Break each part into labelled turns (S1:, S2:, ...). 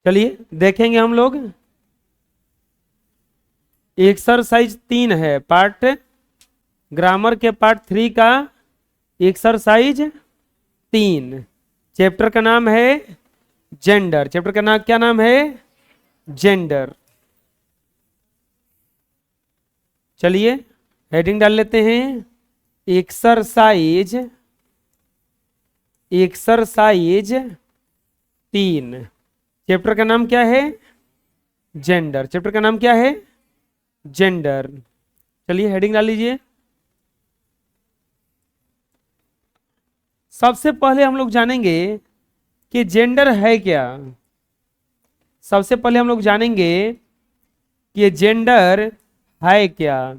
S1: चलिए देखेंगे हम लोग। एक्सरसाइज 3 है, पार्ट ग्रामर के पार्ट 3 का एक्सरसाइज 3। चैप्टर का नाम है जेंडर। चैप्टर का नाम क्या नाम है? जेंडर। चलिए हेडिंग डाल लेते हैं, एक्सरसाइज 3। चैप्टर का नाम क्या है? जेंडर। चैप्टर का नाम क्या है? जेंडर। चलिए हेडिंग डाल लीजिए। सबसे पहले हम लोग जानेंगे कि जेंडर है क्या। सबसे पहले हम लोग जानेंगे कि जेंडर है क्या।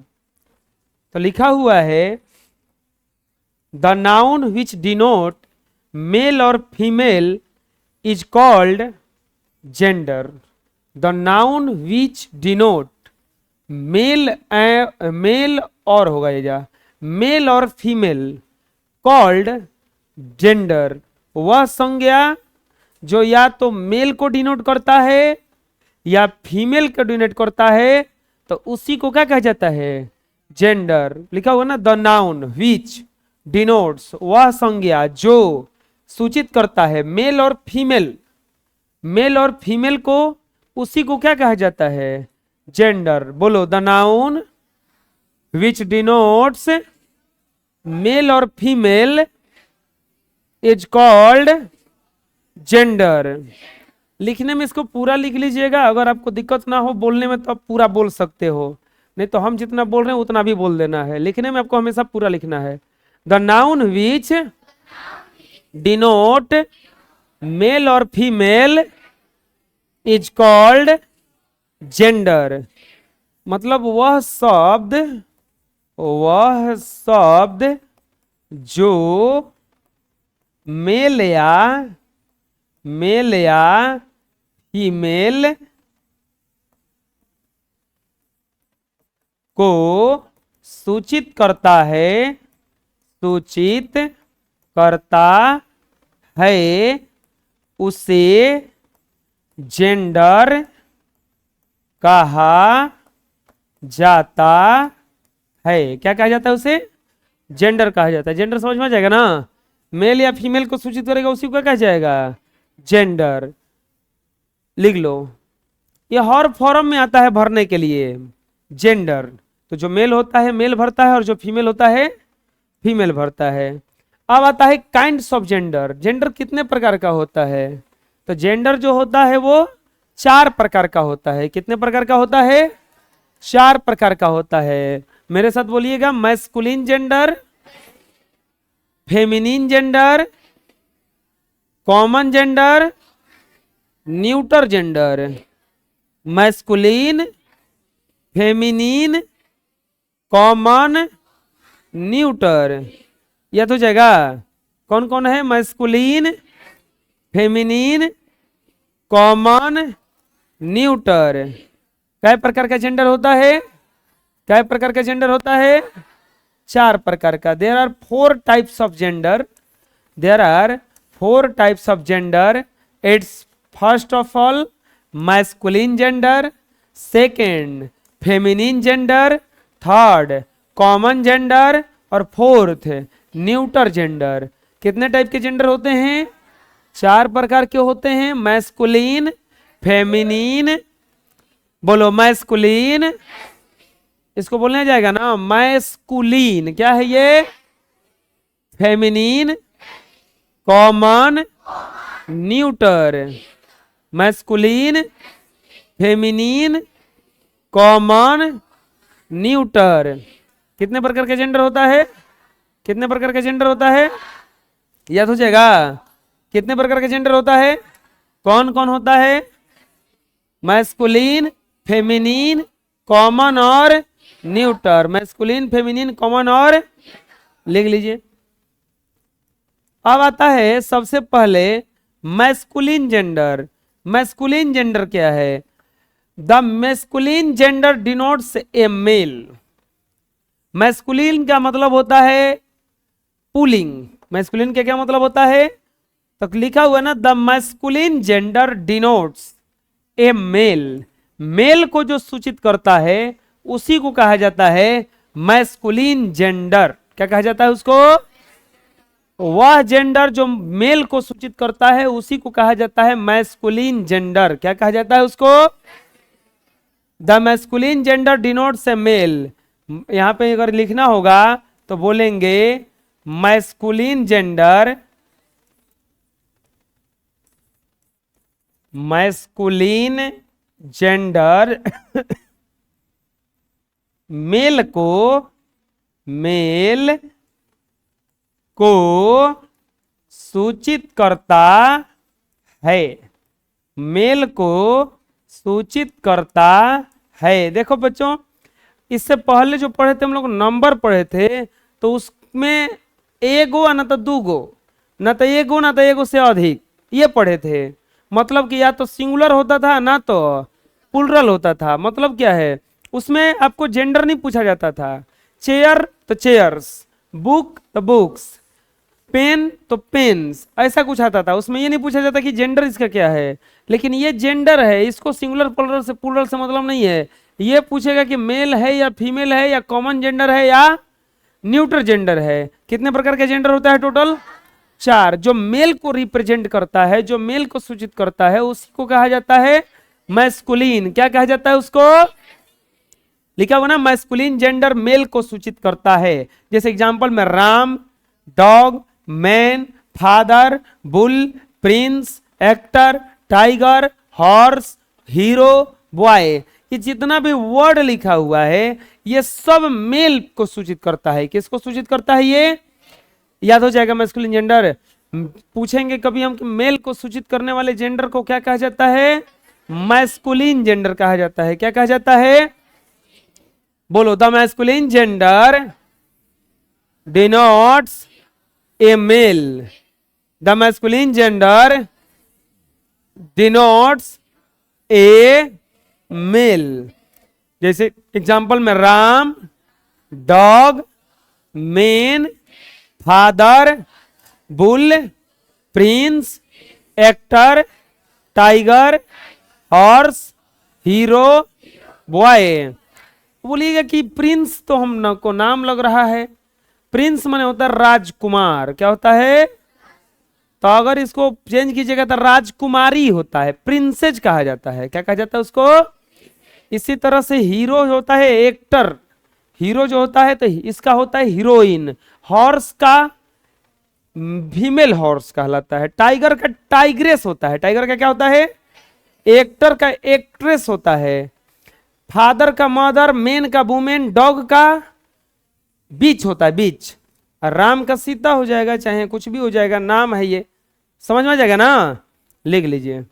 S1: तो लिखा हुआ है, the noun which denote male और female is called gender. The noun which denote male और होगा ये जा मेल और फीमेल कॉल्ड जेंडर। वह संज्ञा जो या तो मेल को डिनोट करता है या फीमेल को डिनोट करता है, तो उसी को क्या कहा जाता है? जेंडर। लिखा हुआ ना, द नाउन विच डिनोट्स, वह संज्ञा जो सूचित करता है मेल और फीमेल, मेल और फीमेल को, उसी को क्या कहा जाता है? जेंडर। बोलो, the noun which denotes male और फीमेल इज कॉल्ड जेंडर। लिखने में इसको पूरा लिख लीजिएगा। अगर आपको दिक्कत ना हो बोलने में तो आप पूरा बोल सकते हो, नहीं तो हम जितना बोल रहे हैं उतना भी बोल देना है। लिखने में आपको हमेशा पूरा लिखना है। The noun which denote male और फीमेल इज कॉल्ड जेंडर। मतलब वह शब्द जो मेल या फीमेल को सूचित करता है उसे जेंडर कहा जाता है। क्या कहा जाता है? उसे जेंडर कहा जाता है। जेंडर समझ में आ जाएगा ना? मेल या फीमेल को सूचित करेगा, उसी को क्या कहा जाएगा? जेंडर। लिख लो, ये हर फॉर्म में आता है भरने के लिए जेंडर। तो जो मेल होता है मेल भरता है, और जो फीमेल होता है फीमेल भरता है। अब आता है काइंड्स ऑफ जेंडर। जेंडर कितने प्रकार का होता है? तो जेंडर जो होता है वो 4 प्रकार का होता है। कितने प्रकार का होता है? 4 प्रकार का होता है। मेरे साथ बोलिएगा, masculine gender, feminine gender, common gender, neuter gender. Masculine, feminine, common, neuter. यह तो जाएगा। कौन कौन है? Masculine, feminine, common, neuter. कै प्रकार का जेंडर होता है? कै प्रकार का जेंडर होता है? 4 प्रकार का। There are 4 types of gender. There are 4 types of gender. It's first of all masculine gender, second feminine gender, third common gender, और फोर्थ न्यूटर जेंडर। कितने टाइप के जेंडर होते हैं? 4 प्रकार के होते हैं। मैस्कुलिन, फेमिनिन, बोलो मैस्कुलिन, इसको बोलने जाएगा ना मैस्कुलिन। क्या है ये? Feminine, common, neuter. Masculine, feminine, common, neuter. कितने प्रकार का जेंडर होता है? कितने प्रकार का जेंडर होता है? याद हो जाएगा। कितने प्रकार का जेंडर होता है? कौन कौन होता है? मैस्कुलिन, फेमिनिन, कॉमन और न्यूटर। मैस्कुलिन, फेमिनिन, कॉमन और, लिख लीजिए। अब आता है सबसे पहले मैस्कुलिन जेंडर। मैस्कुलिन जेंडर क्या है? The masculine gender denotes a male. Masculine का मतलब होता है पुलिंग। मैस्कुलिन का क्या मतलब होता है? तो लिखा हुआ ना, the masculine gender denotes a male, male को जो सूचित करता है उसी को कहा जाता है मैस्कुलिन जेंडर। क्या कहा जाता है उसको? वह जेंडर जो मेल को सूचित करता है उसी को कहा जाता है मैस्कुलिन जेंडर। क्या कहा जाता है उसको? The masculine gender denotes a male. यहां पे अगर लिखना होगा तो बोलेंगे masculine gender, masculine gender male को सूचित करता है, मेल को सूचित करता है। देखो बच्चों, इससे पहले जो पढ़े थे हम लोग नंबर पढ़े थे, तो उसमें एगो न तो दूगो, न तो एगो न तो एगो से अधिक, ये पढ़े थे। मतलब कि या तो सिंगुलर होता था ना तो प्लुरल होता था। मतलब क्या है, उसमें आपको जेंडर नहीं पूछा जाता था। चेयर तो चेयर्स, बुक तो बुक्स, पेन तो पेन्स, ऐसा कुछ आता था। उसमें ये नहीं पूछा जाता कि जेंडर इसका क्या है। लेकिन ये जेंडर है, इसको सिंगुलर प्लुरल से मतलब नहीं है। ये पूछेगा कि मेल है या फीमेल है या कॉमन जेंडर है या न्यूट्रल जेंडर है। कितने प्रकार का जेंडर होता है टोटल? 4। जो मेल को रिप्रेजेंट करता है, जो मेल को सूचित करता है, उसी को कहा जाता है मैस्कुलिन। क्या कहा जाता है उसको? लिखा हुआ ना, मैस्कुलिन जेंडर मेल को सूचित करता है। जैसे एग्जांपल में Ram, dog, man, father, bull, prince, actor, tiger, horse, hero, boy, ये जितना भी वर्ड लिखा हुआ है ये सब मेल को सूचित करता है। किसको सूचित करता है? ये याद हो जाएगा मैस्कुलिन जेंडर। पूछेंगे कभी हम कि मेल को सूचित करने वाले जेंडर को क्या कहा जाता है? मैस्कुलिन जेंडर कहा जाता है। क्या कहा जाता है? बोलो, the masculine gender denotes a male. The masculine gender denotes a male. जैसे एग्जांपल में Ram, dog, man, father, bull, prince, actor, tiger, horse, hero, boy. बोलिएगा कि प्रिंस तो हम को नाम लग रहा है। प्रिंस माने होता है राजकुमार। क्या होता है? तो अगर इसको चेंज कीजिएगा तो राजकुमारी होता है, प्रिंसेस कहा जाता है। क्या कहा जाता है उसको? इसी तरह से हीरो होता है एक्टर, हीरो जो होता है तो इसका होता है हीरोइन। हॉर्स का फीमेल हॉर्स कहलाता है। टाइगर का टाइग्रेस होता है। टाइगर का क्या होता है? एक्टर का एक्ट्रेस होता है। फादर का मदर, मैन का वुमेन, डॉग का बीच होता है, बीच। राम का सीता हो जाएगा, चाहे कुछ भी हो जाएगा, नाम है ये। समझ में आ जाएगा ना? लिख लीजिए।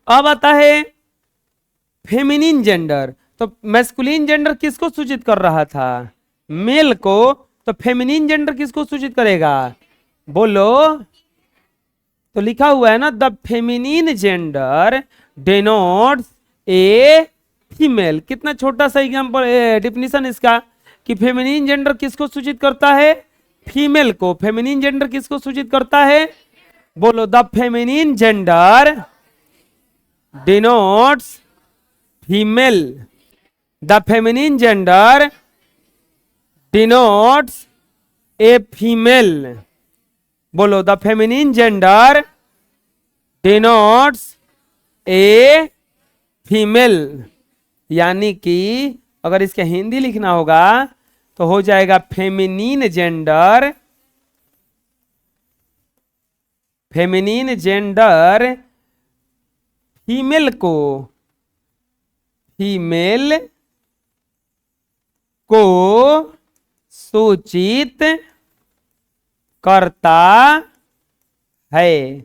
S1: अब आता है फेमिनिन जेंडर। तो मैस्कुलिन जेंडर किसको सूचित कर रहा था? मेल को। तो फेमिनिन जेंडर किसको सूचित करेगा? बोलो। तो लिखा हुआ है ना, the feminine gender denotes a female. कितना छोटा सा एग्जांपल, डिफिनीशन इसका, कि फेमिनिन जेंडर किसको सूचित करता है? फीमेल को। फेमिनिन जेंडर किसको सूचित करता है? बोलो, the feminine gender denotes female. The feminine gender denotes a female. बोलो, the feminine gender denotes a female. यानी कि अगर इसका हिंदी लिखना होगा तो हो जाएगा feminine gender, feminine gender female को, फीमेल को सूचित करता है।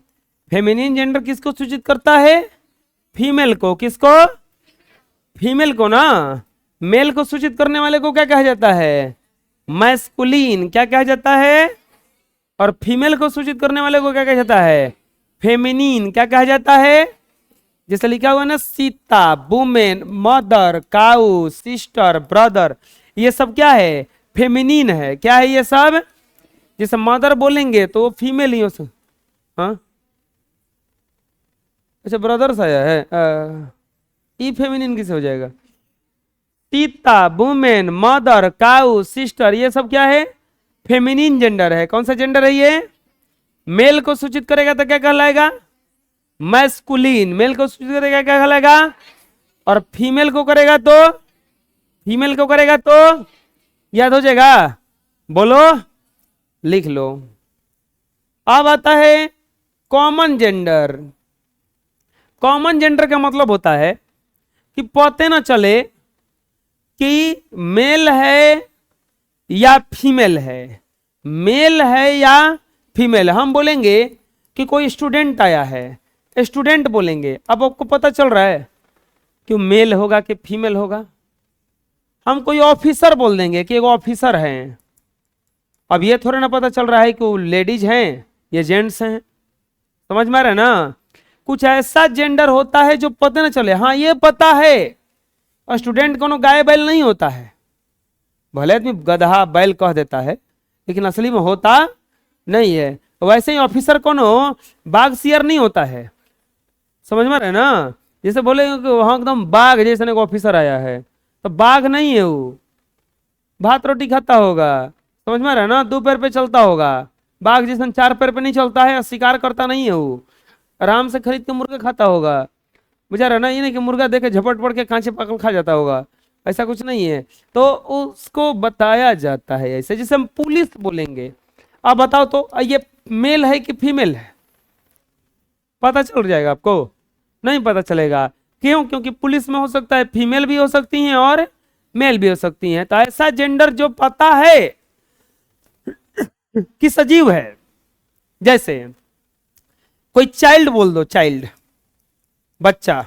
S1: फेमिनिन जेंडर किसको सूचित करता है? फीमेल को। किसको? फीमेल को ना। मेल को सूचित करने वाले को क्या कहा जाता है? मैस्कुलिन। क्या कहा जाता है? और फीमेल को सूचित करने वाले को क्या कहा जाता है? फेमिनिन। क्या कहा जाता है? जैसे लिखा हुआ ना, सीता, वुमेन, मदर, काऊ, सिस्टर, ब्रदर, ये सब क्या है? फेमिनिन है। क्या है ये सब? जैसे मदर बोलेंगे तो वो फीमेल ही हो। हाँ, अच्छा ब्रदर्स आया है, ई फेमिनिन किसे हो जाएगा? सीता, वुमेन, मदर, काऊ, सिस्टर, ये सब क्या है? फेमिनिन जेंडर है। कौन सा जेंडर है ये? मेल को सूचित करेगा तो क्या कहलाएगा? मैस्कुलिन। मेल को सूचित करेगा क्या कहलाएगा? और फीमेल को करेगा तो, फीमेल को करेगा तो याद हो जाएगा, बोलो, लिख लो। अब आता है कॉमन जेंडर। कॉमन जेंडर का मतलब होता है कि पता न चले कि मेल है या फीमेल है, मेल है या फीमेल। हम बोलेंगे कि कोई स्टूडेंट आया है, स्टूडेंट बोलेंगे, अब आपको पता चल रहा है कि मेल होगा कि फीमेल होगा। हम कोई ऑफिसर बोल देंगे कि एक ऑफिसर हैं, अब ये थोड़ा ना पता चल रहा है कि वो लेडीज हैं ये जेंट्स हैं। समझ में आ रहा है ना? कुछ ऐसा जेंडर होता है जो पता ना चले। हाँ ये पता है, स्टूडेंट कोनो गाय बैल नहीं होता है, भले आदमी गधा बैल कह देता है लेकिन असली में होता नहीं है। वैसे ही ऑफिसर कोनो बाघ सियर नहीं होता है। समझ में आ रहा है ना? जैसे बोले कि वहां एकदम बाघ जैसे एक ऑफिसर आया है, तो बाघ नहीं है वो, भात रोटी खाता होगा। समझ में आ रहा है ना? दो पैर पे चलता होगा, बाघ जैसे चार पैर पे नहीं चलता है, शिकार करता नहीं है वो, आराम से खरीद के मुर्गा खाता होगा। बेचारा ना, ये नहीं कि मुर्गा देखे झपट पड़ के कांचे पकड़ खा जाता होगा, ऐसा कुछ नहीं है। तो उसको बताया जाता है ऐसे, जैसे हम पुलिस बोलेंगे। अब बताओ तो ये मेल है कि फीमेल है? पता चल जाएगा आपको? नहीं पता चलेगा। क्यों? क्योंकि पुलिस में हो सकता है फीमेल भी हो सकती हैं और मेल भी हो सकती हैं। तो ऐसा जेंडर जो पता है कि सजीव है, जैसे कोई चाइल्ड बोल दो, चाइल्ड बच्चा,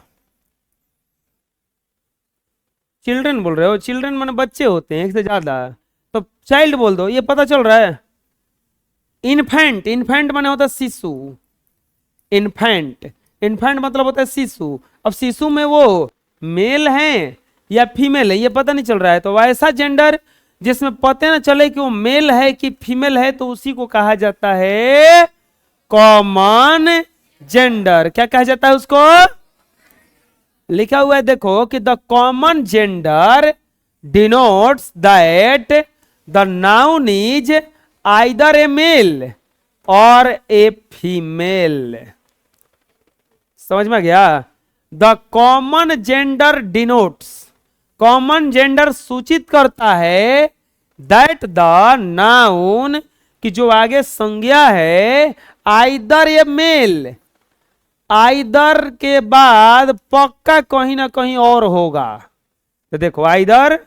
S1: चिल्ड्रन बोल रहे हो, चिल्ड्रन माने बच्चे होते हैं एक से ज्यादा, तो चाइल्ड बोल दो, ये पता चल रहा है। इन्फेंट, इन्फेंट माने होता है शिशु, इन्फेंट, इन्फेंट मतलब होता है शिशु। अब शिशु में वो मेल है या फीमेल है ये पता नहीं चल रहा है। तो ऐसा जेंडर जिसमें पता ना चले कि वो मेल है कि फीमेल है, तो उसी को कहा जाता है कॉमन जेंडर। क्या कहा जाता है उसको? लिखा हुआ है देखो कि the common gender denotes that the noun is either a male और ए फीमेल। समझ में गया? The common gender denotes, common gender सूचित करता है दैट द नाउन, कि जो आगे संज्ञा है, आइदर ए मेल, आइदर के बाद पक्का कहीं ना कहीं और होगा। तो देखो आइदर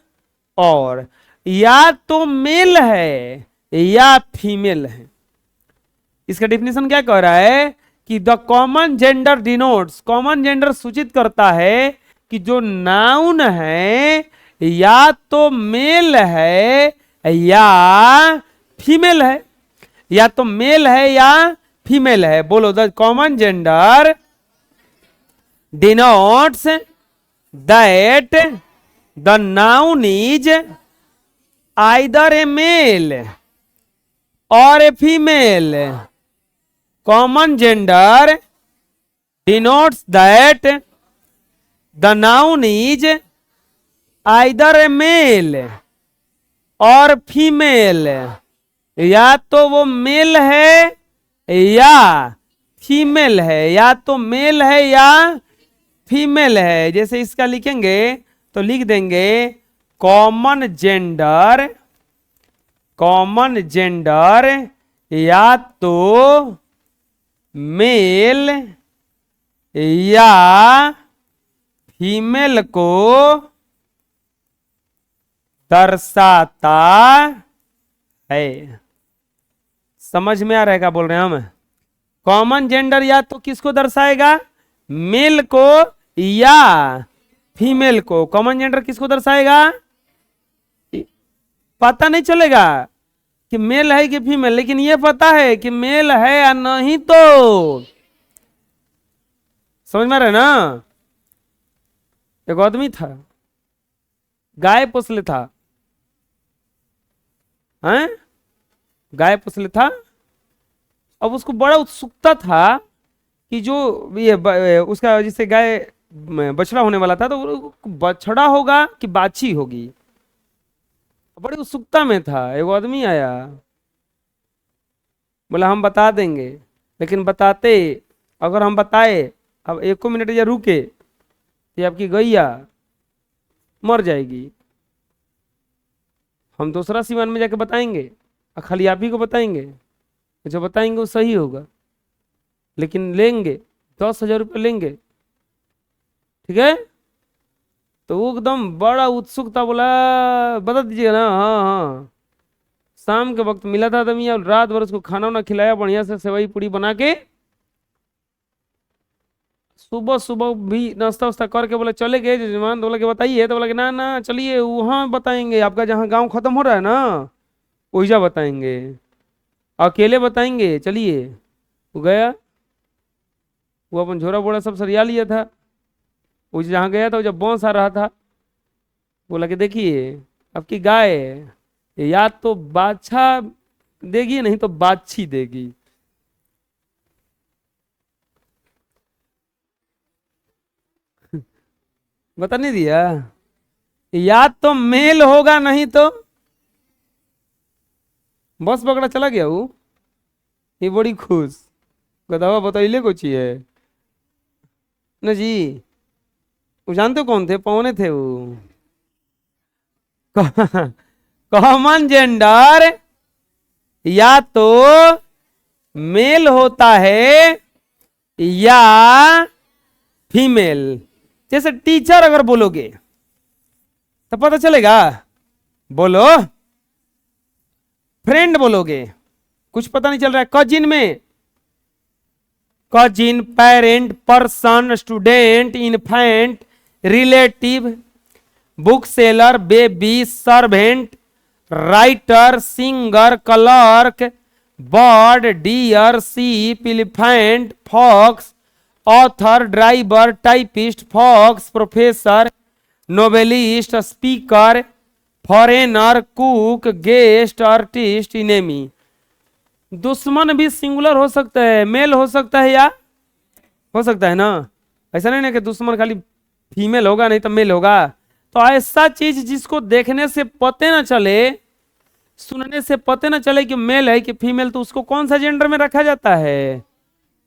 S1: और, या तो मेल है या फीमेल है। इसका डिफिनेशन क्या कह रहा है कि the common gender denotes, common gender सूचित करता है कि जो नाउन है या तो मेल है या फीमेल है, या तो मेल है या फीमेल है। बोलो, the common gender denotes that the noun is either a male और a female. Common gender denotes that the noun is either a male और फीमेल, या तो वो मेल है या फीमेल है, या तो मेल है या फीमेल है। जैसे इसका लिखेंगे तो लिख देंगे कॉमन जेंडर, कॉमन जेंडर या तो मेल या फीमेल को दर्शाता है। समझ में आ रहा है क्या बोल रहे हैं हम? कॉमन जेंडर या तो किसको दर्शाएगा? मेल को या फीमेल को। कॉमन जेंडर किसको दर्शाएगा? पता नहीं चलेगा कि मेल है कि फीमेल, लेकिन ये पता है कि मेल है या नहीं। तो समझ में आ रहा है ना? एक आदमी था, गाय पोस ले था, हैं? गाय पोस ले था। अब उसको बड़ा उत्सुकता था कि जो ये उसका जिससे गाय बछड़ा होने वाला था, तो वो बछड़ा होगा कि बाछी होगी, बड़ी उत्सुकता में था। एक आदमी आया, बोला हम बता देंगे, लेकिन बताते, अगर हम बताए अब 1 मिनट या रुके तो आपकी गैया मर जाएगी। हम दूसरा सिवान में जाके बताएंगे और खाली आप ही को बताएंगे, जो बताएंगे वो सही होगा, लेकिन लेंगे 10,000 रुपये लेंगे, ठीक है। तो वो एकदम बड़ा उत्सुक था, बोला बता दीजिएगा ना। हाँ हाँ। शाम के वक्त मिला था आदमी, और रात भर उसको खाना वाना खिलाया बढ़िया से, सेवई पूड़ी बना के। सुबह सुबह भी नाश्ता वास्ता करके बोले चले गए जजमान, तो बोला कि बताइए, तो बोला कि ना ना चलिए वहाँ बताएंगे, आपका जहाँ गांव खत्म हो रहा है ना वही जा बताएंगे, अकेले बताएंगे चलिए। वो गया, वो अपन झोरा बोरा सब सरिया लिया था, वो जहाँ गया था, वो जब बांस आ रहा था, बोला कि देखिए आपकी गाय या तो बाछा देगी, नहीं तो बाछी देगी। बता नहीं दिया, या तो मेल होगा नहीं तो। बस पकड़ा चला गया वो, ये बड़ी खुश, गदावा बताइले कुछ है ना जी। वो जानते हो कौन थे, पौने थे वो। कॉमन जेंडर या तो मेल होता है या फीमेल। जैसे टीचर अगर बोलोगे तो पता चलेगा, बोलो। फ्रेंड बोलोगे कुछ पता नहीं चल रहा है। कजिन में cousin, parent, person, student, infant, relative, book seller, baby, servant, writer, singer, clerk, bird, deer, sheep, elephant, fox, author, driver, typist, fox, professor, novelist, speaker, foreigner, cook, guest, artist, enemy. दुश्मन भी singular हो सकता है, mail हो सकता है या हो सकता है ना। ऐसा नहीं ना कि दुश्मन खाली फीमेल होगा नहीं तो मेल होगा। तो ऐसा चीज जिसको देखने से पते ना चले, सुनने से पते ना चले कि मेल है कि फीमेल, तो उसको कौन सा जेंडर में रखा जाता है,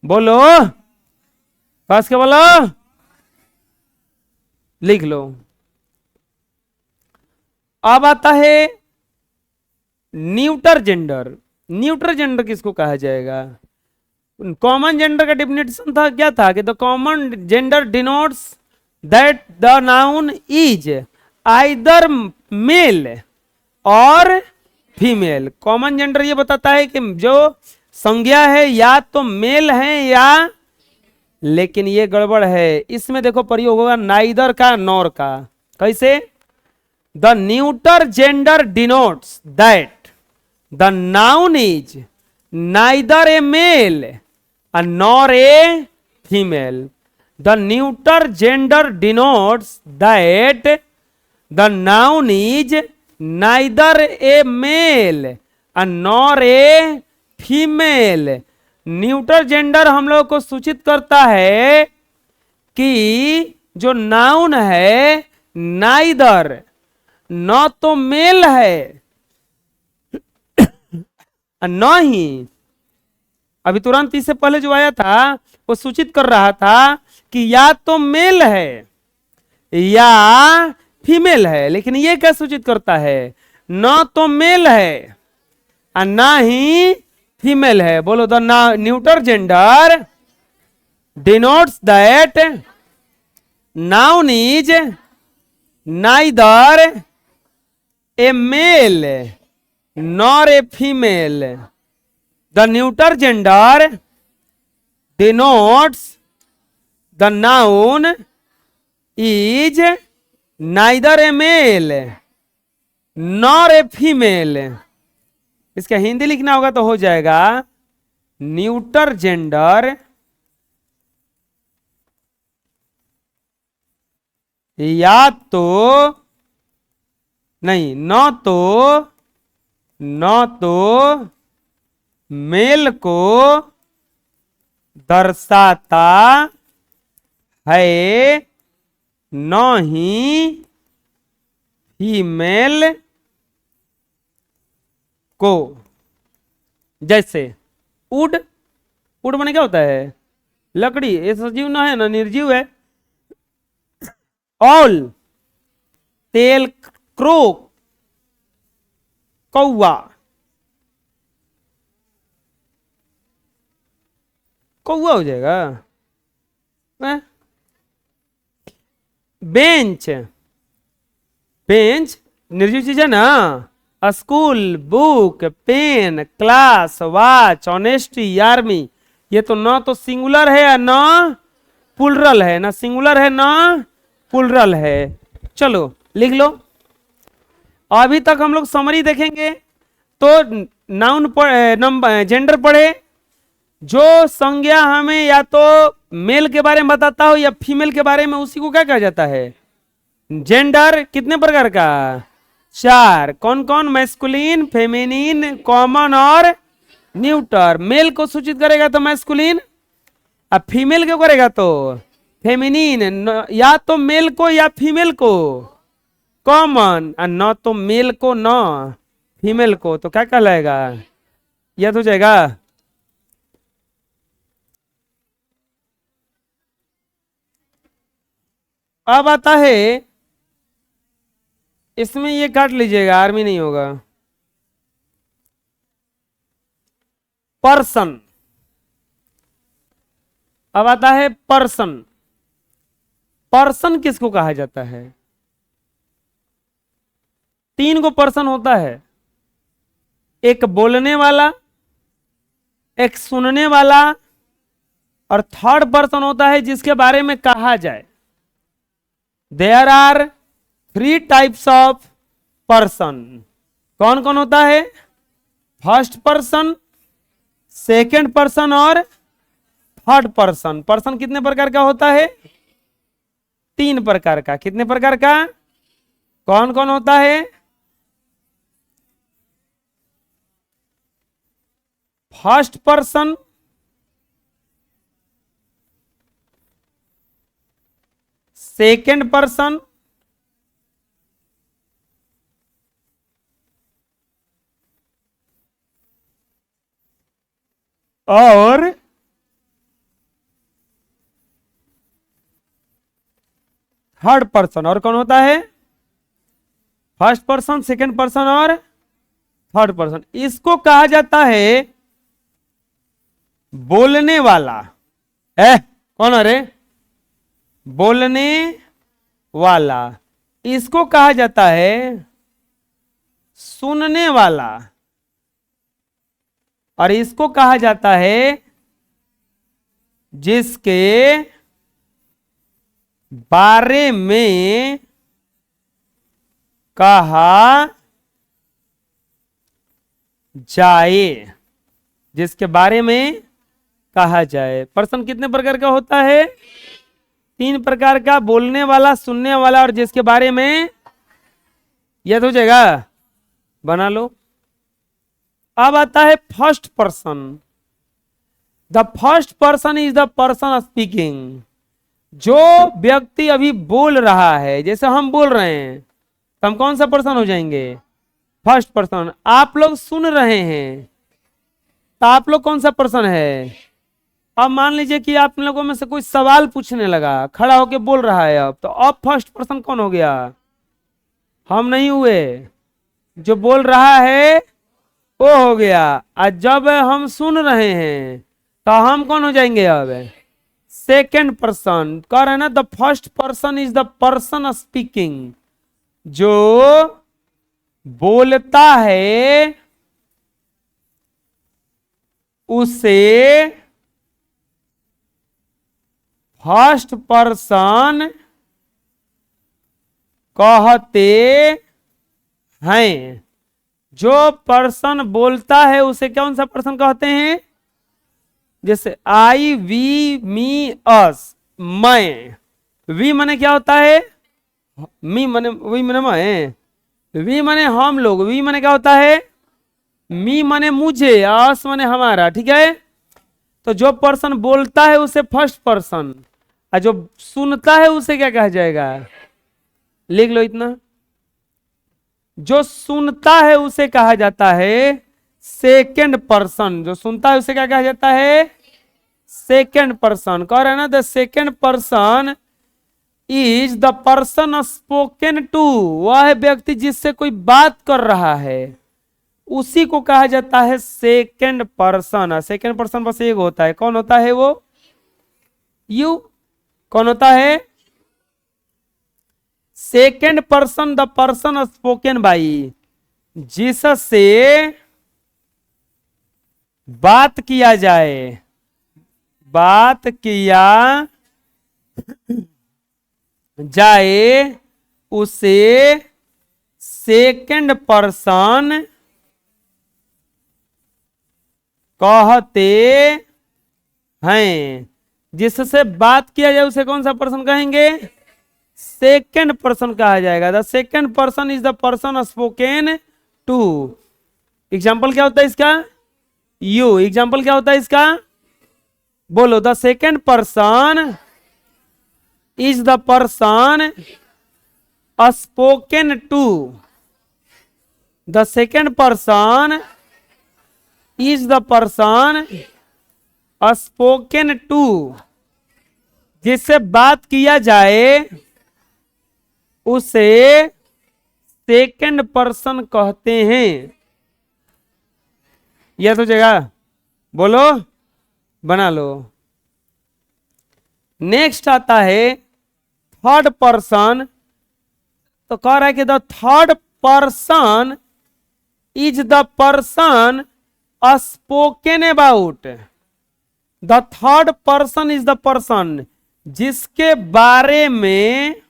S1: बोलो, पास के बोलो, लिख लो। अब आता है न्यूटर जेंडर। न्यूटर जेंडर किसको कहा जाएगा। कॉमन जेंडर का डेफिनेशन था, क्या था कि the common gender denotes that the noun is either male और फीमेल। कॉमन जेंडर ये बताता है कि जो संज्ञा है या तो मेल है या, लेकिन ये गड़बड़ है, इसमें देखो प्रयोग होगा नाइदर का, नॉर का। कैसे, the neuter gender denotes that the noun is neither a male and nor a female. The neuter gender denotes that the noun is neither a male and nor a female. Neuter gender हम लोग को सूचित करता है कि जो noun है neither, न तो मेल है न ही, अभी तुरंत इससे पहले जो आया था वो सूचित कर रहा था कि या तो मेल है या फीमेल है, लेकिन ये क्या सूचित करता है, न तो मेल है और न ही फीमेल है। बोलो, the neuter gender denotes that noun is neither a male nor a female. The neuter gender denotes the noun is neither a male nor a female. इसका हिंदी लिखना होगा तो हो जाएगा न्यूटर जेंडर या तो नहीं, न तो मेल को दर्शाता है, न ही फीमेल को। जैसे वुड, वुड माने क्या होता है? लकड़ी। ये सजीव ना है ना निर्जीव है। ऑल, तेल, क्रो, कौवा। कौवा हो जाएगा। बेंच, बेंच निर्जीव चीज है ना। School, book, pen, class, watch, honesty, army. ये तो ना तो सिंगुलर है ना प्लुरल है, ना सिंगुलर है ना प्लुरल है। चलो लिख लो। अभी तक हम लोग समरी देखेंगे। तो नाउन नंबर जेंडर पढ़े। जो संज्ञा हमें या तो मेल के बारे में बताता हो या फीमेल के बारे में, उसी को क्या कहा जाता है? जेंडर। कितने प्रकार का? 4। कौन कौन? मैस्कुलिन, फेमिनिन, कॉमन और न्यूटर। मेल को सूचित करेगा तो मैस्कुलिन, अब फीमेल को करेगा तो फेमिनिन। या तो मेल को या फीमेल को कॉमन, और न तो मेल को न फीमेल को, तो क्या कहलाएगा? यह हो जाएगा। अब आता है, इसमें ये काट लीजिएगा, आर्मी नहीं होगा। पर्सन। अब आता है पर्सन। पर्सन किसको कहा जाता है? 3 को पर्सन होता है। एक बोलने वाला, एक सुनने वाला, और थर्ड पर्सन होता है जिसके बारे में कहा जाए। There are 3 types of person. कौन कौन होता है? फर्स्ट पर्सन, सेकंड पर्सन और थर्ड पर्सन। पर्सन कितने प्रकार का होता है? 3 प्रकार का। कितने प्रकार का? कौन कौन होता है? फर्स्ट पर्सन, सेकंड पर्सन और थर्ड पर्सन। और कौन होता है? फर्स्ट पर्सन, सेकंड पर्सन और थर्ड पर्सन। इसको कहा जाता है बोलने वाला। कौन? अरे बोलने वाला। इसको कहा जाता है सुनने वाला। और इसको कहा जाता है जिसके बारे में कहा जाए। जिसके बारे में कहा जाए। पर्सन कितने प्रकार का होता है? 3 प्रकार का। बोलने वाला, सुनने वाला और जिसके बारे में। यह तो हो जाएगा, बना लो। अब आता है first person. The first person is the person speaking. जो व्यक्ति अभी बोल रहा है, जैसे हम बोल रहे हैं, तो हम कौन सा पर्सन हो जाएंगे? First person. आप लोग सुन रहे हैं, तो आप लोग कौन सा पर्सन है? अब मान लीजिए कि आप लोगों में से कोई सवाल पूछने लगा, खड़ा होके बोल रहा है, अब तो अब फर्स्ट पर्सन कौन हो गया? हम नहीं हुए। जो बोल रहा है वो हो गया। और जब हम सुन रहे हैं तो हम कौन हो जाएंगे? अब सेकेंड पर्सन। कह रहे ना, the first person is the person speaking. जो बोलता है उसे फर्स्ट पर्सन कहते हैं। जो पर्सन बोलता है उसे कौन सा पर्सन कहते हैं? जैसे आई, वी, मी, अस। मैं। वी माने क्या होता है? मी माने, वी माने मैं। वी माने हम लोग। वी माने क्या होता है? मी माने मुझे, अस माने हमारा। ठीक है। तो जो पर्सन बोलता है उसे फर्स्ट पर्सन, और जो सुनता है उसे क्या कहा जाएगा? लिख लो इतना। जो सुनता है उसे कहा जाता है सेकेंड पर्सन। जो सुनता है उसे क्या कहा जाता है? Second person. कह रहे हैं ना, the second person is the person spoken to. वह व्यक्ति जिससे कोई बात कर रहा है उसी को कहा जाता है सेकेंड पर्सन। सेकेंड पर्सन बस एक होता है, कौन होता है वो? यू। कौन होता है? Second person the person spoken by, जिससे बात किया जाए, बात किया जाए उसे सेकेंड पर्सन कहते हैं। जिससे बात किया जाए उसे कौन सा पर्सन कहेंगे? सेकेंड पर्सन कहा जाएगा। The second person is the person spoken to. Example क्या होता है इसका? यू। एग्जाम्पल क्या होता है इसका? बोलो। The second person is the person spoken to. The second person is the person spoken to. जिससे बात किया जाए उसे सेकेंड पर्सन कहते हैं। यह तो जगह बोलो, बना लो। नेक्स्ट आता है थर्ड पर्सन। तो कह रहा है कि the third person is the person spoken about. The third person is the person जिसके बारे में,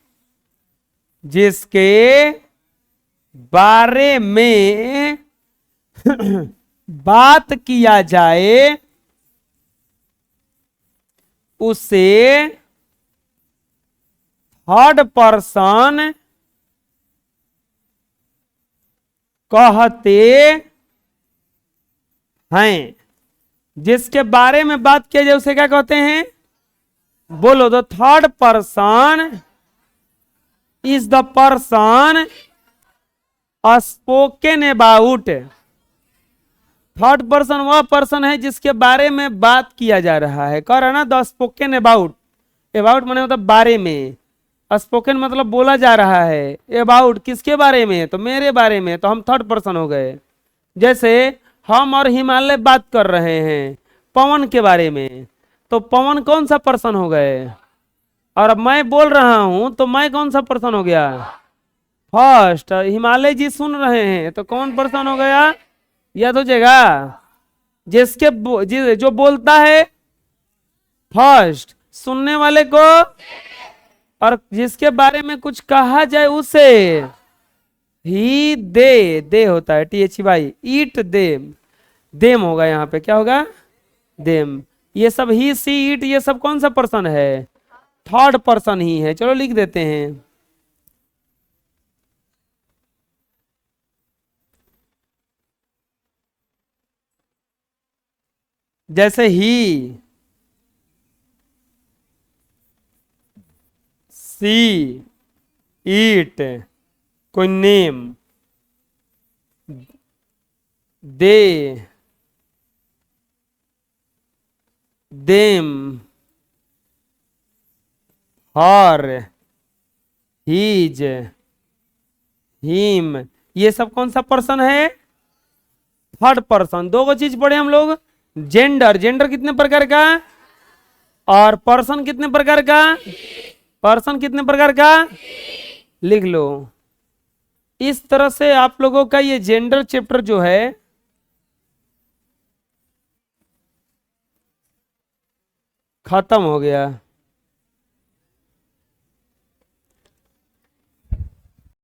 S1: जिसके बारे में बात किया जाए उसे थर्ड पर्सन कहते हैं। जिसके बारे में बात किया जाए उसे क्या कहते हैं? बोलो। The third person is the person spoken about. Third person वह पर्सन है जिसके बारे में बात किया जा रहा है। कह रहा ना, द स्पोकन अबाउट। अबाउट माने मतलब बारे में, स्पोकन मतलब बोला जा रहा है। अबाउट किसके बारे में? तो मेरे बारे में। तो हम थर्ड पर्सन हो गए। जैसे हम और हिमालय बात कर रहे हैं पवन के बारे में, तो पवन कौन सा पर्सन हो गए? और अब मैं बोल रहा हूं तो मैं कौन सा पर्सन हो गया? फर्स्ट। हिमालय जी सुन रहे हैं तो कौन पर्सन हो गया? यह तो जगह जो बोलता है फर्स्ट, सुनने वाले को, और जिसके बारे में कुछ कहा जाए उसे ही दे होता है। THY। ईट देम, देम होगा यहाँ पे। क्या होगा? देम। ये सब ही, सी, ईट, ये सब कौन सा पर्सन है? थर्ड पर्सन ही है। चलो लिख देते हैं। जैसे ही, सी, ईट, कोई नेम, दे, देम, हर, हीज, हिम, ये सब कौन सा पर्सन है? Third person. दो को चीज पढ़े हम लोग। जेंडर, जेंडर कितने प्रकार का, और पर्सन कितने प्रकार का? पर्सन कितने प्रकार का? लिख लो। इस तरह से आप लोगों का ये जेंडर चैप्टर जो है खत्म हो गया।